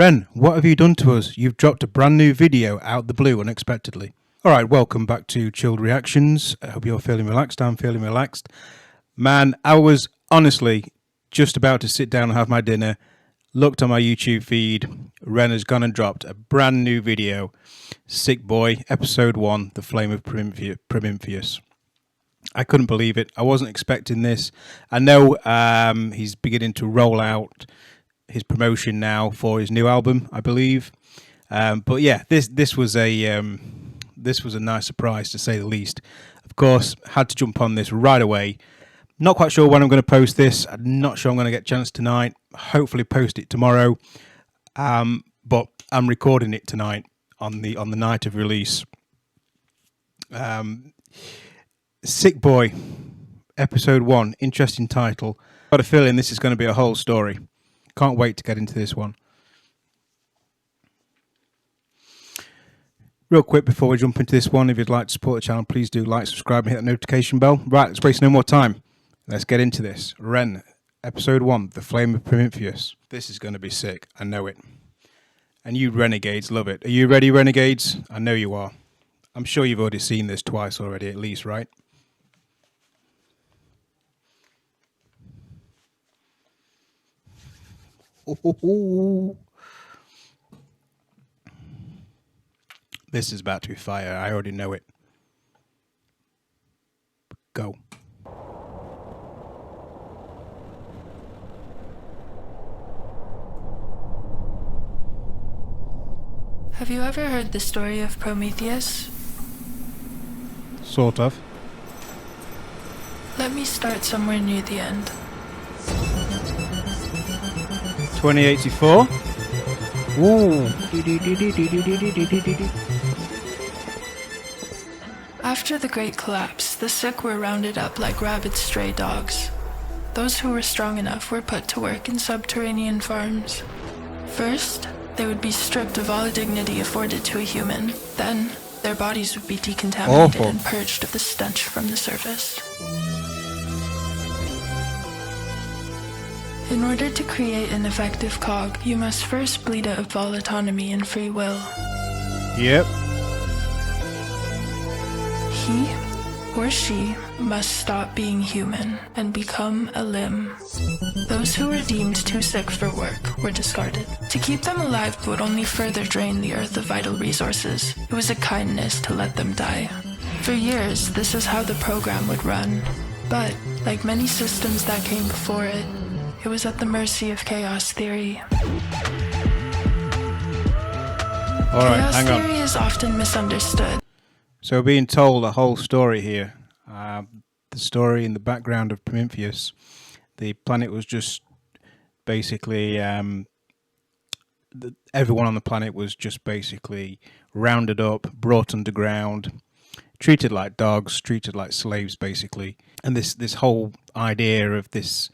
Ren, what have you done to us? You've dropped a brand new video out the blue unexpectedly. Alright, welcome back to Chilled Reactions. I hope you're feeling relaxed. I'm feeling relaxed. Man, I was honestly just about to sit down and have my dinner. Looked on my YouTube feed. Ren has gone and dropped a brand new video. Sick Boy, Episode 1, The Flame of Prometheus. I couldn't believe it. I wasn't expecting this. I know he's beginning to roll out his promotion now for his new album, I believe. But yeah, this was a nice surprise to say the least. Of course, had to jump on this right away. Not quite sure when I'm going to post this. I'm not sure I'm going to get a chance tonight. Hopefully post it tomorrow. But I'm recording it tonight on the night of release. Sick Boy, Episode 1, interesting title. Got a feeling this is going to be a whole story. Can't wait to get into this one. Real quick before we jump into this one, if you'd like to support the channel, please do like, subscribe and hit that notification bell. Right, let's waste no more time. Let's get into this. Ren, Episode 1, The Flame of Prometheus. This is going to be sick. I know it. And you renegades love it. Are you ready, renegades? I know you are. I'm sure you've already seen this twice already at least, right? This is about to be fire. I already know it. Go. Have you ever heard the story of Prometheus? Sort of. Let me start somewhere near the end. 2084. Ooh. After the Great Collapse, the sick were rounded up like rabid stray dogs. Those who were strong enough were put to work in subterranean farms. First, they would be stripped of all dignity afforded to a human. Then, their bodies would be decontaminated and purged of the stench from the surface. In order to create an effective cog, you must first bleed out of all autonomy and free will. Yep. He or she must stop being human and become a limb. Those who were deemed too sick for work were discarded. To keep them alive would only further drain the earth of vital resources. It was a kindness to let them die. For years, this is how the program would run. But, like many systems that came before it, it was at the mercy of chaos theory. Alright, hang on. Chaos theory is often misunderstood. So being told a whole story here. The story in the background of Prometheus. The planet was just basically... everyone on the planet was just basically rounded up, brought underground, treated like dogs, treated like slaves, basically. And this whole idea of this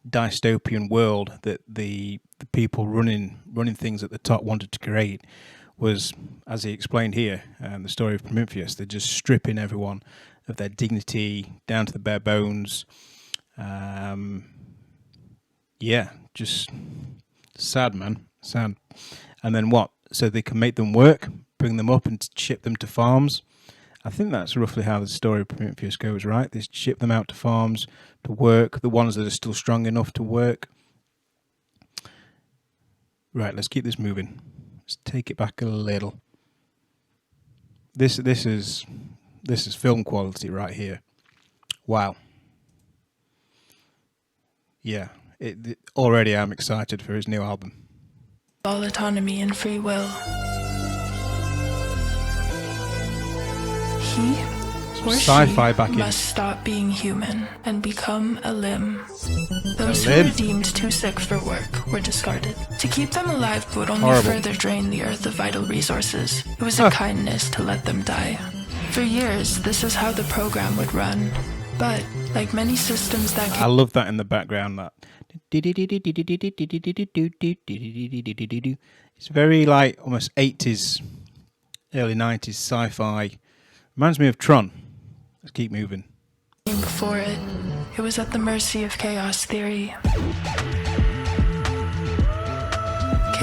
dystopian world that the people running things at the top wanted to create was, as he explained here, the story of Prometheus. They're just stripping everyone of their dignity down to the bare bones. Yeah, just sad, man, sad. And then what? So they can make them work, bring them up and ship them to farms. I think that's roughly how the story of Prometheus goes, right? They ship them out to farms to work, the ones that are still strong enough to work. Right, let's keep this moving. Let's take it back a little. This is film quality right here. Wow. Yeah, already I'm excited for his new album. All autonomy and free will. He or Sci-fi she back in. must stop being human and become a limb. Those who were deemed too sick for work were discarded. To keep them alive would only further drain the earth of vital resources. It was a kindness to let them die. For years, this is how the program would run. But, like many systems that I love that in the background, that. It's very like almost 80s, early 90s sci-fi. Reminds me of Tron. Let's keep moving. Before it was at the mercy of chaos theory.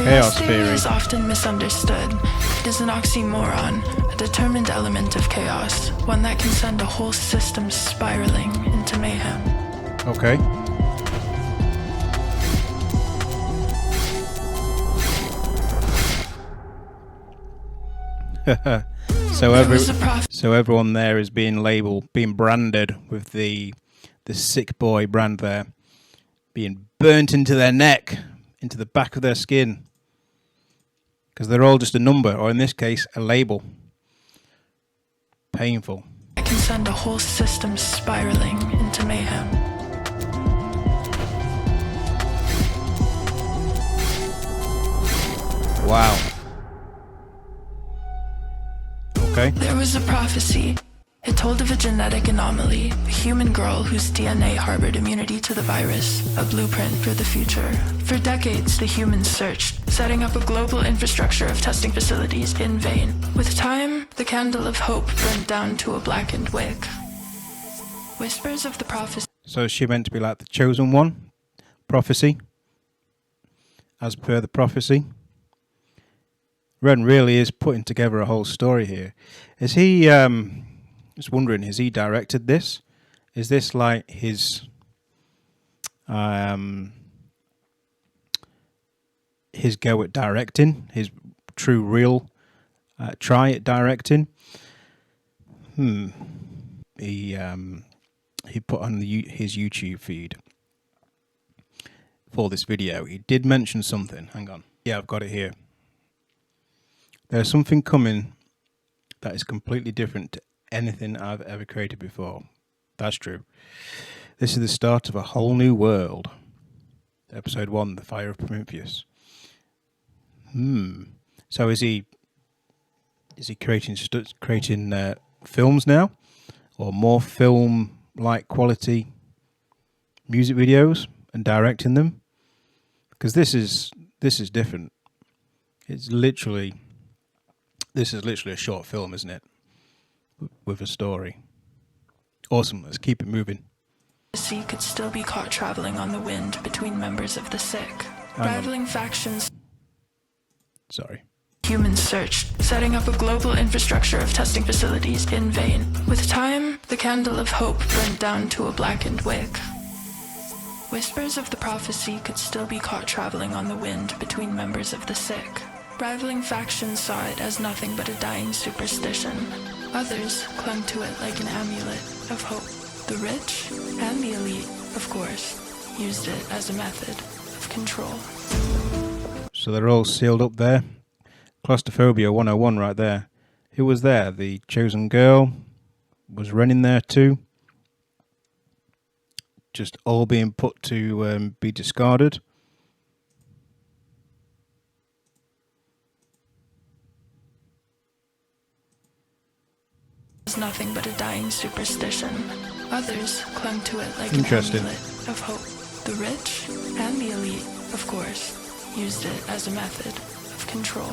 Chaos theory is often misunderstood. It is an oxymoron, a determined element of chaos, one that can send a whole system spiraling into mayhem. Okay. So everyone there is being labelled, being branded with the sick boy brand there, being burnt into their neck, into the back of their skin, because they're all just a number, or in this case, a label. Painful. It can send a whole system spiraling into mayhem. Wow. Okay. There was a prophecy. It told of a genetic anomaly, a human girl whose DNA harbored immunity to the virus, a blueprint for the future. For decades, the humans searched, setting up a global infrastructure of testing facilities in vain. With time, the candle of hope burned down to a blackened wick. Whispers of the prophecy. So is she meant to be like the chosen one? Prophecy? As per the prophecy? Ren really is putting together a whole story here. Is he, just wondering, has he directed this? Is this like his go at directing? His true, real try at directing? He put on his YouTube feed for this video. He did mention something. Hang on. Yeah, I've got it here. There's something coming that is completely different to anything I've ever created before. That's true. This is the start of a whole new world. Episode 1, The Fire of Prometheus. So is he creating films now? Or more film-like quality music videos and directing them? Because this is different. This is literally a short film, isn't it? With a story. Awesome, let's keep it moving. The sea could still be caught traveling on the wind between members of the sick. Rivaling factions. Sorry. Humans searched, setting up a global infrastructure of testing facilities in vain. With time, the candle of hope burned down to a blackened wick. Whispers of the prophecy could still be caught traveling on the wind between members of the sick. Rivaling factions saw it as nothing but a dying superstition. Others clung to it like an amulet of hope. The rich and the elite, of course, used it as a method of control. So they're all sealed up there. Claustrophobia 101 right there. Who was there? The chosen girl. Was Ren in there too? Just all being put to be discarded. Nothing but a dying superstition. Others clung to it like an amulet of hope. The rich and the elite, of course, used it as a method of control.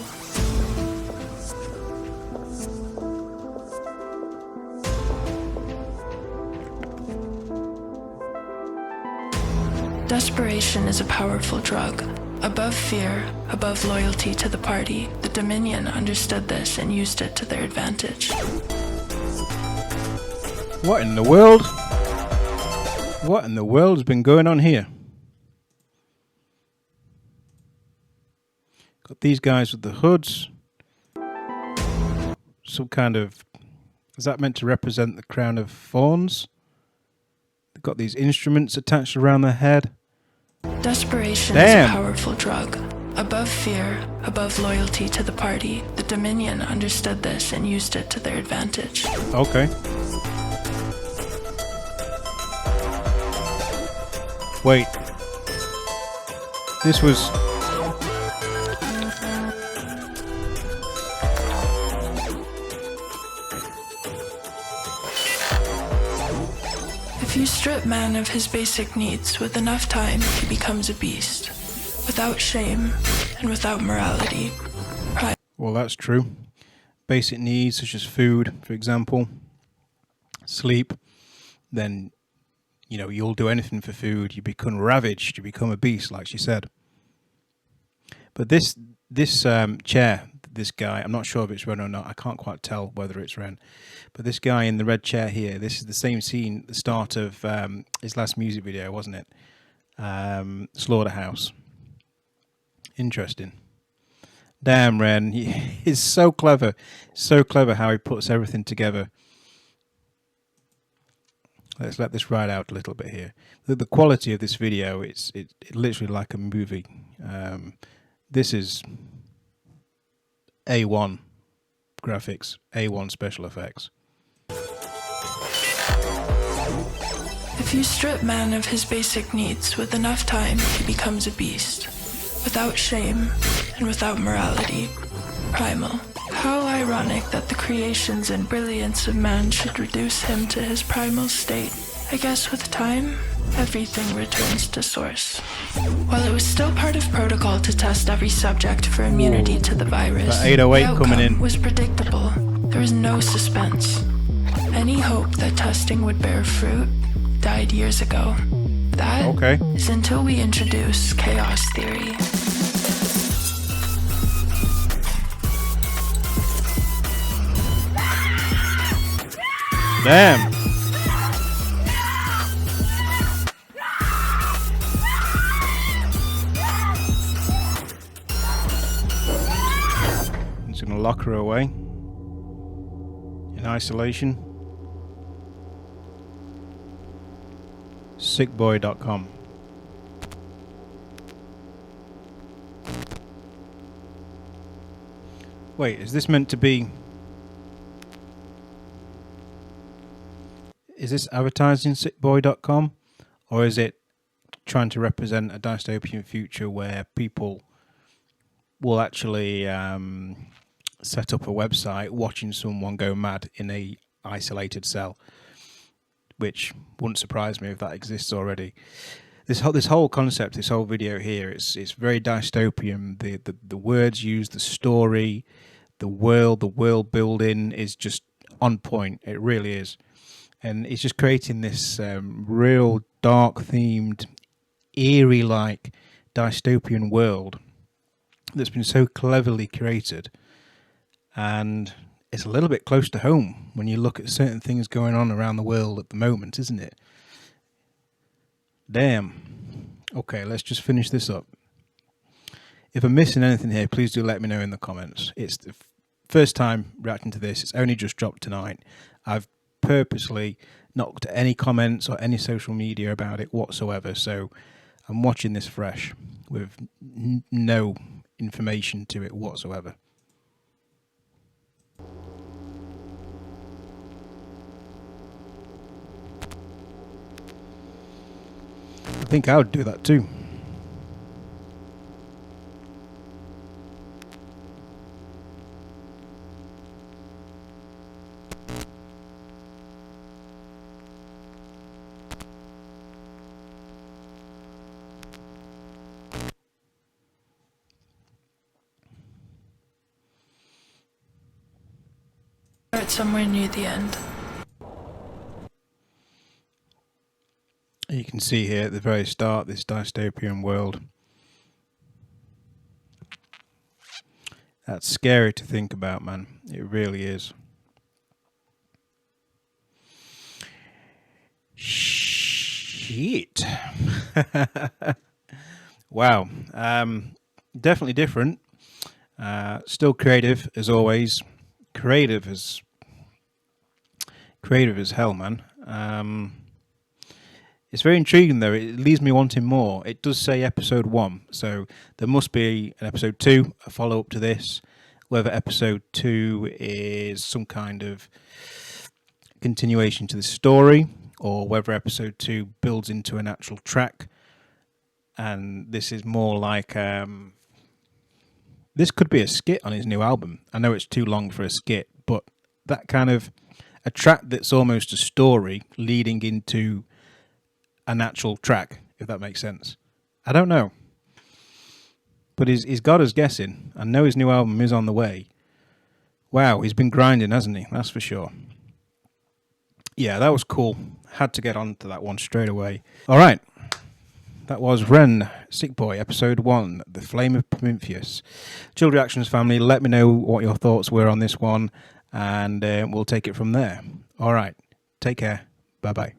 Desperation is a powerful drug. Above fear, above loyalty to the party, the Dominion understood this and used it to their advantage. What in the world? What in the world has been going on here? Got these guys with the hoods. Some kind of... Is that meant to represent the crown of thorns? They've got these instruments attached around their head. Desperation is a powerful drug. Above fear, above loyalty to the party, the Dominion understood this and used it to their advantage. Okay. Wait. This was... If you strip man of his basic needs, with enough time, he becomes a beast. Without shame and without morality. Well, that's true. Basic needs such as food, for example, sleep, then... You know, you'll do anything for food. You become ravaged. You become a beast, like she said. But this chair, this guy, I'm not sure if it's Ren or not. I can't quite tell whether it's Ren. But this guy in the red chair here, this is the same scene at the start of his last music video, wasn't it? Slaughterhouse. Interesting. Damn, Ren. He's so clever. So clever how he puts everything together. Let's let this ride out a little bit here. The quality of this video, it's literally like a movie. This is A1 graphics, A1 special effects. If you strip man of his basic needs, with enough time, he becomes a beast. Without shame and without morality. Primal. How ironic that the creations and brilliance of man should reduce him to his primal state. I guess with time, everything returns to source. While it was still part of protocol to test every subject for immunity to the virus, that 808 the outcome coming in was predictable. There was no suspense. Any hope that testing would bear fruit died years ago. That is until we introduce chaos theory. Damn. He's going to lock her away in isolation. Sickboy.com. Wait, is this meant to be... Is this advertising sickboy.com? Or is it trying to represent a dystopian future where people will actually set up a website watching someone go mad in a isolated cell? Which wouldn't surprise me if that exists already. This whole concept, this whole video here, it's very dystopian. The words used, the story, the world building is just on point. It really is. And it's just creating this real dark themed, eerie like dystopian world that's been so cleverly created. And it's a little bit close to home when you look at certain things going on around the world at the moment, isn't it? Damn. Okay, let's just finish this up. If I'm missing anything here, please do let me know in the comments. It's the first time reacting to this. It's only just dropped tonight. I've purposely not looked at any comments or any social media about it whatsoever, so I'm watching this fresh with no information to it whatsoever. I think I would do that too. Start somewhere near the end. You can see here at the very start this dystopian world. That's scary to think about, man. It really is. Shit. Wow. Definitely different. Still creative as always. Creative as hell, man. It's very intriguing though. It leaves me wanting more. It does say episode 1, so there must be an episode 2, a follow-up to this. Whether episode 2 is some kind of continuation to the story, or whether episode 2 builds into an actual track, and this is more like this could be a skit on his new album. I know it's too long for a skit, but that kind of a track that's almost a story leading into an actual track, if that makes sense. I don't know. But he's got us guessing. I know his new album is on the way. Wow, he's been grinding, hasn't he? That's for sure. Yeah, that was cool. Had to get on to that one straight away. All right. That was Ren, Sick Boy, episode 1, The Flame of Prometheus. Chill Reactions family, let me know what your thoughts were on this one, and we'll take it from there. All right, take care. Bye-bye.